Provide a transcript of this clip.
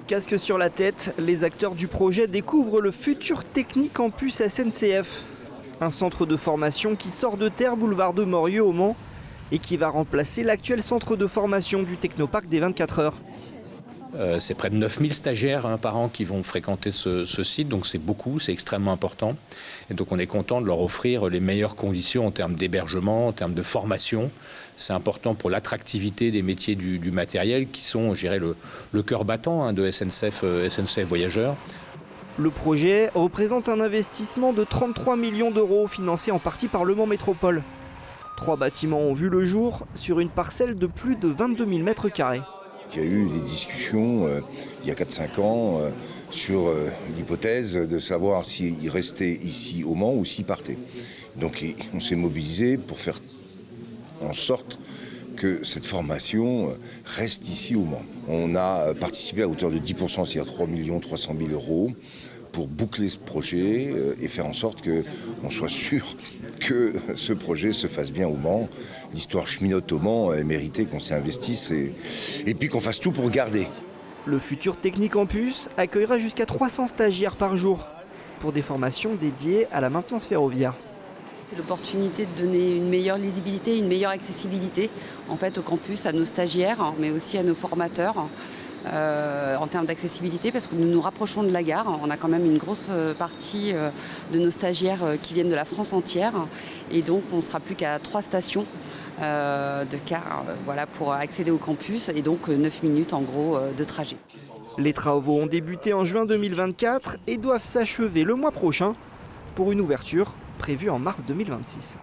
casque sur la tête, les acteurs du projet découvrent le futur Technicampus SNCF. Un centre de formation qui sort de terre boulevard de Morieux au Mans et qui va remplacer l'actuel centre de formation du Technoparc des 24 heures. C'est près de 9000 stagiaires par an qui vont fréquenter ce site, donc c'est beaucoup, c'est extrêmement important. Et donc on est content de leur offrir les meilleures conditions en termes d'hébergement, en termes de formation. C'est important pour l'attractivité des métiers du matériel qui sont, je dirais, le cœur battant de SNCF Voyageurs. Le projet représente un investissement de 33 millions d'euros financé en partie par Le Mans Métropole. 3 bâtiments ont vu le jour sur une parcelle de plus de 22 000 mètres carrés. Il y a eu des discussions il y a 4-5 ans sur l'hypothèse de savoir s'il restait ici au Mans ou s'il partait. Donc on s'est mobilisé pour faire en sorte que cette formation reste ici au Mans. On a participé à hauteur de 10%, c'est-à-dire 3 300 000 euros, pour boucler ce projet et faire en sorte qu'on soit sûr que ce projet se fasse bien au Mans. L'histoire cheminote au Mans méritait qu'on s'y investisse et puis qu'on fasse tout pour garder. Le futur Technicampus accueillera jusqu'à 300 stagiaires par jour pour des formations dédiées à la maintenance ferroviaire. C'est l'opportunité de donner une meilleure lisibilité, une meilleure accessibilité en fait, au campus, à nos stagiaires, mais aussi à nos formateurs. En termes d'accessibilité parce que nous nous rapprochons de la gare. On a quand même une grosse partie de nos stagiaires qui viennent de la France entière et donc on ne sera plus qu'à 3 stations de car pour accéder au campus et donc 9 minutes en gros de trajet. Les travaux ont débuté en juin 2024 et doivent s'achever le mois prochain pour une ouverture prévue en mars 2026.